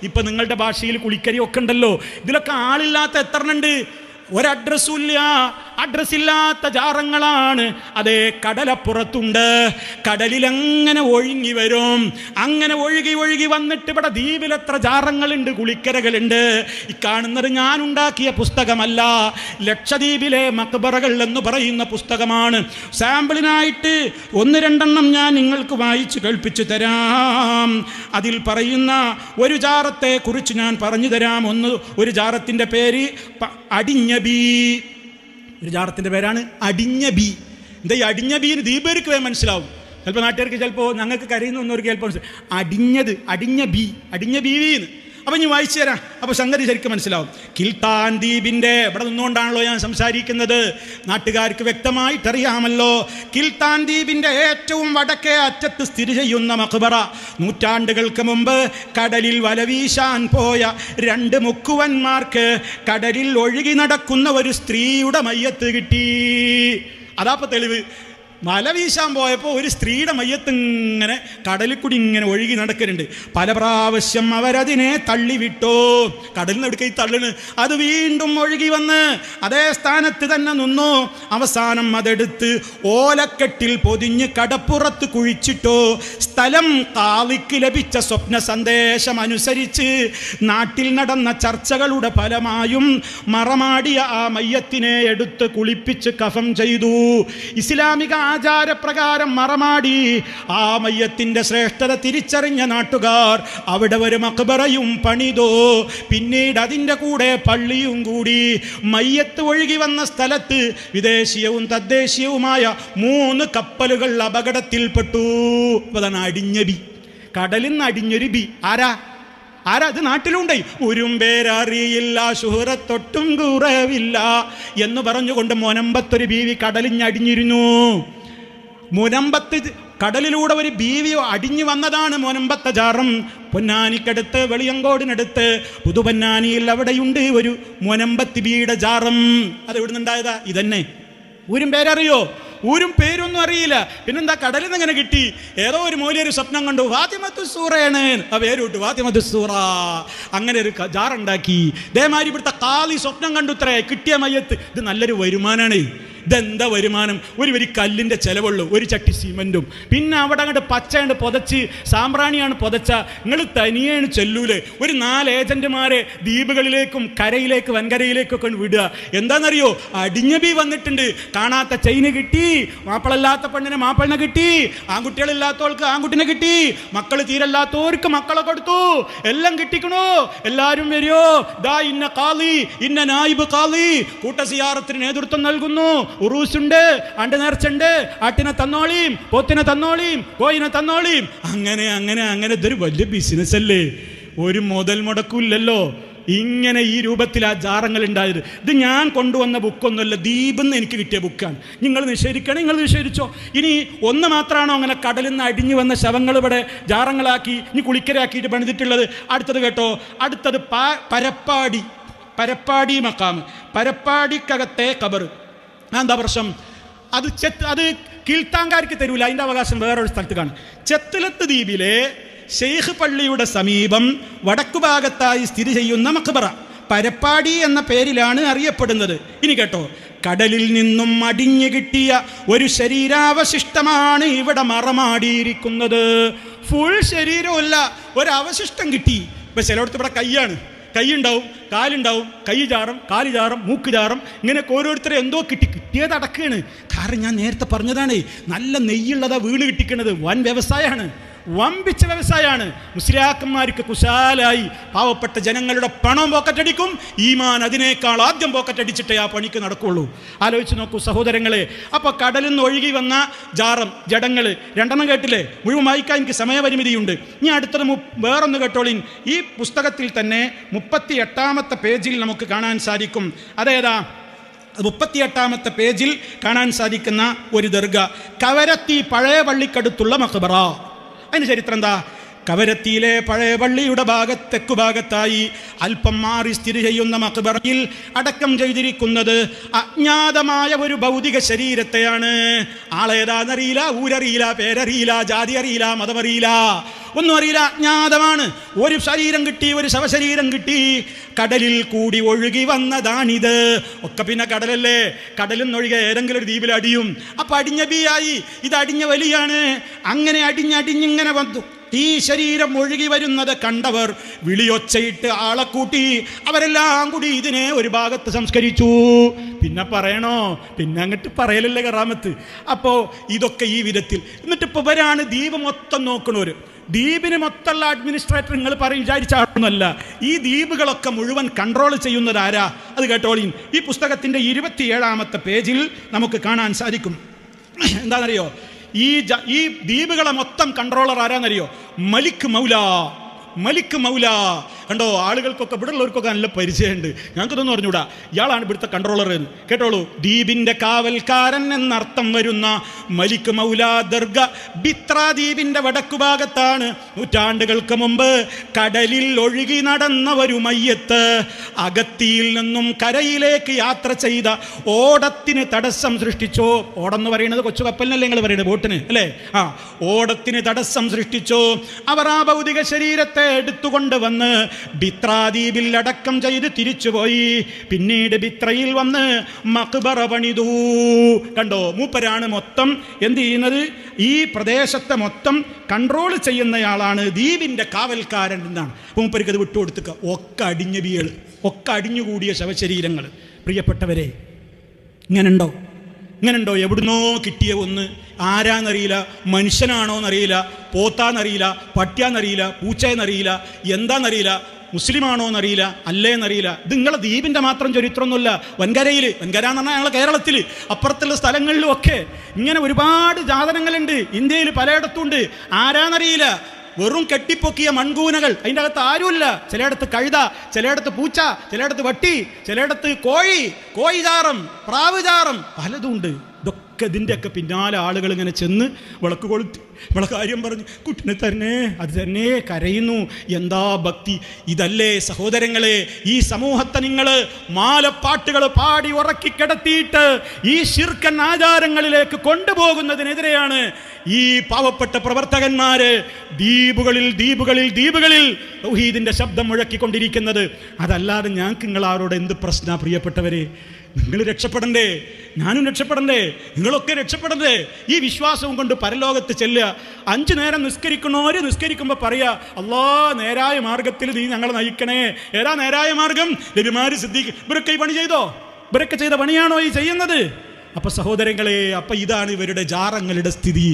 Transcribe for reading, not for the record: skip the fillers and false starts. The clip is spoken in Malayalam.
ഇപ്പം നിങ്ങളുടെ ഭാഷയിൽ കുളിക്കരി ഒക്കെ ഉണ്ടല്ലോ. ഇതിലൊക്കെ ആളില്ലാത്ത എത്ര ഉണ്ട്? ഒരഡ്രസ്സുമില്ല. അഡ്രസ്സില്ലാത്ത ജാറങ്ങളാണ്. അതേ, കടലപ്പുറത്തുണ്ട്. കടലിലങ്ങനെ ഒഴുകി വരും. അങ്ങനെ ഒഴുകി ഒഴുകി വന്നിട്ട് ഇവിടെ ദ്വീപിൽ എത്ര ജാറങ്ങളുണ്ട്, കുളിക്കരകളുണ്ട്. ഈ കാണുന്നത് ഞാൻ ഉണ്ടാക്കിയ പുസ്തകമല്ല, ലക്ഷദ്വീപിലെ മക്ബറകൾ എന്ന് പറയുന്ന പുസ്തകമാണ്. സാമ്പിളിനായിട്ട് 1-2 ഞാൻ നിങ്ങൾക്ക് വായിച്ച് കേൾപ്പിച്ചു തരാം. അതിൽ പറയുന്ന ഒരു ജാറത്തെ കുറിച്ച് ഞാൻ പറഞ്ഞു തരാം. ഒരു ജാറത്തിൻ്റെ പേര് അടിഞ്ഞബി. ഒരു ജാറത്തിൻ്റെ പേരാണ് അടിഞ്ഞബി. എന്താ ഈ അടിഞ്ഞബീന് ദ്വീപർക്ക് മനസ്സിലാവും. ചിലപ്പോൾ നാട്ടുകാർക്ക് ചിലപ്പോൾ ഞങ്ങൾക്ക് കരയുന്ന ഒന്നൊരു കേൾപ്പോൾ അടിഞ്ഞത്, അടിഞ്ഞ ബീവിന്ന്. അപ്പം ഞാൻ വായിച്ചു തരാം. അപ്പോൾ സംഗതി ശരിക്കും മനസ്സിലാവും. കിൽത്താൻ ദ്വീപിൻ്റെ ഇവിടെ നിന്നുകൊണ്ടാണല്ലോ ഞാൻ സംസാരിക്കുന്നത്, നാട്ടുകാർക്ക് വ്യക്തമായിട്ടറിയാമല്ലോ. കിൽത്താൻ ദ്വീപിൻ്റെ ഏറ്റവും വടക്കേ അറ്റത്ത് സ്ഥിതി ചെയ്യുന്ന മഖ്ബറ, നൂറ്റാണ്ടുകൾക്ക് മുമ്പ് കടലിൽ വലവീശാൻ പോയ 2 മുക്കുവന്മാർക്ക് കടലിൽ ഒഴുകി നടക്കുന്ന ഒരു സ്ത്രീയുടെ മയ്യത്ത് കിട്ടി. അതാപ്പോൾ തെളിവ്. വല വീശാൻ പോയപ്പോൾ ഒരു സ്ത്രീയുടെ മയ്യത്ത് ഇങ്ങനെ കടലിൽ കൂടി ഇങ്ങനെ ഒഴുകി നടക്കുന്നുണ്ട്. പല പ്രാവശ്യം അവരതിനെ തള്ളിവിട്ടു. കടലിൽ നിന്ന് എടുക്കുക ഈ തള്ളിന്. അത് വീണ്ടും ഒഴുകി വന്ന് അതേ സ്ഥാനത്ത് തന്നെ നിന്നു. അവസാനം അതെടുത്ത് ഓലക്കെട്ടിൽ പൊതിഞ്ഞ് കടപ്പുറത്ത് കുഴിച്ചിട്ടു. സ്ഥലം കാളിക്ക് ലഭിച്ച സ്വപ്ന സന്ദേശം അനുസരിച്ച് നാട്ടിൽ നടന്ന ചർച്ചകളുടെ ഫലമായും മറമാടിയ ആ മയ്യത്തിനെ എടുത്ത് കുളിപ്പിച്ച് കഫം ചെയ്തു. ഇസ്ലാമിക ആചാരപ്രകാരം മറമാടി ആ മയ്യത്തിൻ്റെ ശ്രേഷ്ഠത തിരിച്ചറിഞ്ഞ നാട്ടുകാർ അവിടെ ഒരു മഖ്ബറയും പണിതു. പിന്നീട് അതിൻ്റെ കൂടെ പള്ളിയും കൂടി. മയ്യത്ത് ഒഴുകി വന്ന സ്ഥലത്ത് വിദേശീയവും തദ്ദേശീയവുമായ 3 കപ്പലുകൾ അപകടത്തിൽപ്പെട്ടു. അതാണ് അടിഞ്ഞബി. കടലിൽ നിന്ന് അടിഞ്ഞൊരു ബി. ആരാ? അത് നാട്ടിലുണ്ടായി. ഉരുമ്പേരറിയില്ല, ശുഹറത്തൊട്ടും കുറവില്ല എന്ന് പറഞ്ഞുകൊണ്ട് മുനമ്പത്തൊരു ബീവി കടലിഞ്ഞടിഞ്ഞിരുന്നു. മുനമ്പത്ത് കടലിലൂടെ ഒരു ബീവി അടിഞ്ഞു വന്നതാണ് മുനമ്പത്തെ ജാറം. പൊന്നാനിക്കടുത്ത് വെളിയങ്കോടിനടുത്ത് പുതുപൊന്നാനിയിൽ അവിടെയുണ്ട് ഒരു മുനമ്പത്ത് ബീയുടെ ജാറം. അത് എവിടെ നിന്നുണ്ടായതാ? ഇതന്നെ. ഊരും പേരറിയോ? ഊരും പേരൊന്നും അറിയില്ല. പിന്നെന്താ കടലിൽ നിന്ന് ഇങ്ങനെ കിട്ടി? ഏതോ ഒരു മൗലിയൊരു സ്വപ്നം കണ്ടു, ഫാത്തിമത്തു സൂറയാണ്, ആ പേര് വിട്ടു ഫാത്തിമത്തു സൂറ. അങ്ങനെ ഒരു ജാറുണ്ടാക്കി. ഇതേമാതിരി ഇവിടുത്തെ കാളി സ്വപ്നം കണ്ടു, ഇത്രേ കിട്ടിയ മയ്യത്ത്. ഇത് നല്ലൊരു വരുമാനമാണ്. ഇതെന്താ വരുമാനം? ഒരു വരി കല്ലിൻ്റെ ചിലവുള്ളൂ, ഒരു ചട്ടി സിമെൻറ്റും. പിന്നെ അവിടെ അങ്ങോട്ട് പച്ചയുണ്ട് പൊതച്ച്, സാമ്പ്രാണിയാണ് പൊതച്ച. നിങ്ങൾ തനിയാണ് ചെല്ലൂല്. ഒരു 4 ഏജന്റുമാരെ ദ്വീപുകളിലേക്കും കരയിലേക്ക് വൻകരയിലേക്കൊക്കെ വിടുക. എന്താണെന്നറിയോ? അടിഞ്ഞബി വന്നിട്ടുണ്ട്. കാണാത്ത ചെയിന് കിട്ടി, മാപ്പിളല്ലാത്ത പെണ്ണിനെ മാപ്പിളിനെ കിട്ടി, ആൺകുട്ടികളില്ലാത്തവർക്ക് ആൺകുട്ടിനെ കിട്ടി, മക്കൾ തീരല്ലാത്തവർക്ക് മക്കളെ കൊടുത്തു. എല്ലാം കിട്ടിക്കണോ? എല്ലാവരും വരുമോ? ദാ ഇന്ന കാളി, ഇന്ന നായിബ് കാളി കൂട്ട സിയാറത്തിന് നേതൃത്വം നൽകുന്നു. ഉറൂസുണ്ട്, ആണ്ട് നേർച്ചുണ്ട്, ആട്ടിനെ തന്നോളിയും, പോത്തിനെ തന്നോളിയും, കോയിനെ തന്നോളിയും. അങ്ങനെ അങ്ങനെ അങ്ങനെ ഇതൊരു വലിയ ബിസിനസ് അല്ലേ? ഒരു മുതൽ മുടക്കില്ലല്ലോ. ഇങ്ങനെ ഈ രൂപത്തിൽ ആ ജാറങ്ങൾ ഉണ്ടായത്. ഇത് ഞാൻ കൊണ്ടുവന്ന ബുക്കൊന്നുമല്ല, ദ്വീപിന്ന് എനിക്ക് കിട്ടിയ ബുക്കാണ്. നിങ്ങൾ നിഷേധിക്കണം, നിങ്ങൾ നിഷേധിച്ചോ. ഇനി ഒന്ന് മാത്രമാണോ അങ്ങനെ കടലിൽ നിന്ന് അടിഞ്ഞു വന്ന ശവങ്ങൾ ഇവിടെ ജാറങ്ങളാക്കി ഇനി കുളിക്കരാക്കിയിട്ട് പണിതിട്ടുള്ളത്? അടുത്തത് കേട്ടോ. അടുത്തത് പരപ്പാടി മക്കാമ്. പരപ്പാടിക്കകത്തെ ഖബർ. എന്താ പ്രശ്നം? അത് കിൽത്താങ്കാർക്ക് തരൂല. അതിൻ്റെ അവകാശം വേറൊരു സ്ഥലത്ത് കാണും. ചെത്തലത്ത് ദ്വീപിലെ ഷെയ്ഖ് പള്ളിയുടെ സമീപം വടക്കുഭാഗത്തായി സ്ഥിതി ചെയ്യുന്ന മഖ്ബറ പരപ്പാടി എന്ന പേരിലാണ് അറിയപ്പെടുന്നത്. ഇനി കേട്ടോ, കടലിൽ നിന്നും അടിഞ്ഞു കിട്ടിയ ഒരു ശരീരാവശിഷ്ടമാണ് ഇവിടെ മറമാടിയിരിക്കുന്നത്. ഫുൾ ശരീരമല്ല, ഒരവശിഷ്ടം കിട്ടി. ഇപ്പം ചിലയിടത്ത് ഇവിടെ കൈയുണ്ടാവും, കാലുണ്ടാവും, കൈ ജാറും, കാല് ജാറും, മൂക്ക് ജാറും, ഇങ്ങനെയൊക്കെ ഓരോരുത്തരെ എന്തോ കിട്ടിയത് അടക്കുകയാണ്. കാരണം ഞാൻ നേരത്തെ പറഞ്ഞതാണ്, നല്ല നെയ്യുള്ളതാ വീണ് കിട്ടിക്കണത്. വൻ വ്യവസായമാണ്, വമ്പിച്ച വ്യവസായമാണ്. മുസ്ലിയാക്കന്മാർക്ക് കുശാലായി പാവപ്പെട്ട ജനങ്ങളുടെ പണം പോക്കറ്റടിക്കും. ഈമാൻ അതിനേക്കാൾ ആദ്യം പോക്കറ്റടിച്ചിട്ടേ ആ പണിക്ക് നടക്കുള്ളൂ. ആലോചിച്ച് നോക്കൂ സഹോദരങ്ങളെ. അപ്പോൾ കടലിൽ നിന്ന് ഒഴുകി വന്ന ജഡങ്ങൾ 2 കേട്ടില്ലേ? മുഴുവൻ വായിക്കാൻ എനിക്ക് സമയപരിമിതിയുണ്ട്. ഇനി അടുത്തത് വേറൊന്ന് കേട്ടോളിൻ. ഈ പുസ്തകത്തിൽ തന്നെ 38-ാമത്തെ പേജിൽ നമുക്ക് കാണാൻ സാധിക്കും. അതേതാ? 38-ാമത്തെ പേജിൽ കാണാൻ സാധിക്കുന്ന ഒരു ദർഗ, കവരത്തി പഴയ പള്ളിക്കടുത്തുള്ള മഖ്ബറ. അതിന് ചരിത്രം എന്താ? കവരത്തിയിലെ പഴയ പള്ളിയുടെ തെക്കു ഭാഗത്തായി അല്പം മാറി സ്ഥിതി ചെയ്യുന്ന മഖ്ബറയിൽ അടക്കം ചെയ്തിരിക്കുന്നത് അജ്ഞാതമായ ഒരു ഭൗതിക ശരീരത്തെയാണ്. ആളേതാന്നറിയില്ല, ഊരറിയില്ല, പേരറിയില്ല, ജാതി അറിയില്ല, മതമറിയില്ല. ഒന്നും അറിയില്ല, അജ്ഞാതമാണ്. ഒരു ശരീരം കിട്ടി, ഒരു ശവശരീരം കിട്ടി, കടലിൽ കൂടി ഒഴുകി വന്നതാണിത്. ഒക്കെ പിന്നെ കടലല്ലേ, കടലിൽ നിന്നൊഴുകി ഏതെങ്കിലും ഒരു ദ്വീപിൽ അടിയും. അപ്പം അടിഞ്ഞ ബിയായി, ഇത് അടിഞ്ഞ വലിയാണ്. അങ്ങനെ അടിഞ്ഞിങ്ങനെ വന്നു. ഈ ശരീരം ഒഴുകി വരുന്നത് കണ്ടവർ വിളിയൊച്ചയിട്ട് ആളെ കൂട്ടി അവരെല്ലാം കൂടി ഇതിനെ ഒരു ഭാഗത്ത് സംസ്കരിച്ചു. പിന്നെ പറയണോ? പിന്നെ അങ്ങോട്ട് പറയലല്ലേ കറാമത്ത്. അപ്പോൾ ഇതൊക്കെ ഈ വിധത്തിൽ. എന്നിട്ട് ഇപ്പോൾ ഇവരാണ് ദ്വീപ് മൊത്തം നോക്കണവർ. ദ്വീപിന് മൊത്തമുള്ള അഡ്മിനിസ്ട്രേറ്റർ നിങ്ങൾ വിചാരിച്ചാണെന്നല്ല, ഈ ദ്വീപുകളൊക്കെ മുഴുവൻ കൺട്രോൾ ചെയ്യുന്നത് ആരാ? അത് കേട്ടോളീൻ. ഈ പുസ്തകത്തിൻ്റെ 27-ാമത്തെ പേജിൽ നമുക്ക് കാണാൻ സാധിക്കും. എന്താണെന്നറിയോ? ഈ ദ്വീപുകളെ മൊത്തം കൺട്രോളർ ആരാന്നറിയോ? മലിക് മൗല. കണ്ടോ, ആളുകൾക്കൊക്കെ ഇവിടെ ഉള്ളവർക്കൊക്കെ നല്ല പരിചയമുണ്ട്. ഞങ്ങൾക്കിതൊന്നും അറിഞ്ഞൂടാ. ഇയാളാണ് ഇവിടുത്തെ കൺട്രോളർ എന്ന് കേട്ടോളൂ. ദ്വീപിന്റെ കാവൽക്കാരൻ എന്നർത്ഥം വരുന്ന മലിക് മൗല ദർഗ ബിത്ര ദ്വീപിന്റെ വടക്കുഭാഗത്താണ്. നൂറ്റാണ്ടുകൾക്ക് മുമ്പ് കടലിൽ ഒഴുകി നടന്ന ഒരു മയ്യത്ത് അഗത്തിയിൽ നിന്നും കരയിലേക്ക് യാത്ര ചെയ്ത ഓടത്തിന് തടസ്സം സൃഷ്ടിച്ചോ. ഓടെന്ന് പറയുന്നത് കൊച്ചു കപ്പലിനല്ലേ നിങ്ങൾ പറയുന്നത്, ബോട്ടിന് അല്ലേ? ഓടത്തിന് തടസ്സം സൃഷ്ടിച്ചോ. അവർ ആ ഭൗതിക ശരീരത്തെ എടുത്തുകൊണ്ട് വന്ന് ബിത്രാദ്വീപിൽ അടക്കം ചെയ്ത് തിരിച്ചുപോയി. പിന്നീട് ബിത്രയിൽ വന്ന് മഖ്ബറ പണിതു. കണ്ടോ, മൂപ്പരാണ് മൊത്തം എന്ത് ചെയ്യുന്നത്? ഈ പ്രദേശത്തെ മൊത്തം കൺട്രോൾ ചെയ്യുന്നയാളാണ്, ദ്വീപിന്റെ കാവൽക്കാരൻ എന്നാണ്. മൂപ്പർക്ക് അത് വിട്ടുകൊടുത്തുക. ഒക്കെ അടിഞ്ഞ ബികൾ, ഒക്കെ അടിഞ്ഞുകൂടിയ ശവശരീരങ്ങൾ. പ്രിയപ്പെട്ടവരെ, ഇങ്ങനെയുണ്ടോ? എവിടുന്നോ കിട്ടിയ ഒന്ന്. ആരാന്നറിയില്ല, മനുഷ്യനാണോന്നറിയില്ല, പോത്താന്നറിയില്ല, പട്ടിയാന്നറിയില്ല, പൂച്ചയെന്നറിയില്ല, എന്താന്നറിയില്ല, മുസ്ലിമാണോ എന്നറിയില്ല, അല്ലേന്നറിയില്ല. ഇത് നിങ്ങളെ ദ്വീപിൻ്റെ മാത്രം ചരിത്രമൊന്നുമല്ല. വൻകരയിൽ, വൻകര എന്ന് പറഞ്ഞാൽ ഞങ്ങളെ കേരളത്തിൽ അപ്പുറത്തുള്ള സ്ഥലങ്ങളിലും ഒക്കെ ഇങ്ങനെ ഒരുപാട് ജാതനങ്ങളുണ്ട്. ഇന്ത്യയിൽ പലയിടത്തുണ്ട്. ആരാന്നറിയില്ല. വെറും കെട്ടിപ്പൊക്കിയ മൺകൂനകൾ, അതിൻ്റെ അകത്ത് ആരുമില്ല. ചിലയിടത്ത് കഴുത, ചിലയിടത്ത് പൂച്ച, ചിലയിടത്ത് വട്ടി, ചിലയിടത്ത് കോഴിചാറം, പ്രാവുചാറം, പലതും ഉണ്ട്. ഇതൊക്കെ ഇതിൻ്റെയൊക്കെ പിന്നാലെ ആളുകൾ ഇങ്ങനെ ചെന്ന് വിളക്ക് കൊളുത്തി ഇവളെ കാര്യം പറഞ്ഞു, കുട്ടിനെ തന്നെ അത് തന്നെ കരയുന്നു. എന്താ ഭക്തി! ഇതല്ലേ സഹോദരങ്ങളെ ഈ സമൂഹത്തെ നിങ്ങൾ മാലപ്പാട്ടുകൾ പാടി ഉറക്കി കിടത്തിയിട്ട് ഈ ശിർക്കൻ ആചാരങ്ങളിലേക്ക് കൊണ്ടുപോകുന്നതിനെതിരെയാണ് ഈ പാവപ്പെട്ട പ്രവർത്തകന്മാര് ദ്വീപുകളിൽ തൗഹീദിന്റെ ശബ്ദം മുഴക്കിക്കൊണ്ടിരിക്കുന്നത്. അതല്ലാതെ ഞങ്ങൾക്ക് നിങ്ങളാരോട് എന്ത് പ്രശ്ന? പ്രിയപ്പെട്ടവരെ, നിങ്ങൾ രക്ഷപ്പെടണ്ടേ, ഞാനും രക്ഷപ്പെടണ്ടേ, നിങ്ങളൊക്കെ രക്ഷപ്പെടണ്ടേ? ഈ വിശ്വാസവും കൊണ്ട് പരലോകത്ത് ചെല്ലുക. 5 നേരം നിസ്കരിക്കുന്നവര് നിസ്കരിക്കുമ്പോൾ പറയാ, അല്ലാ നേരായ മാർഗത്തിൽ നീ ഞങ്ങളെ നയിക്കണേ. ഏതാ നേരായ മാർഗം? നബിമാര് സിദ്ദീഖ് ഇവരൊക്കെ ഈ പണി ചെയ്തോ? ഇവരൊക്കെ ചെയ്ത പണിയാണോ ഈ ചെയ്യുന്നത്? അപ്പൊ സഹോദരങ്ങളെ, അപ്പൊ ഇതാണ് ഇവരുടെ ജാറങ്ങളുടെ സ്ഥിതി.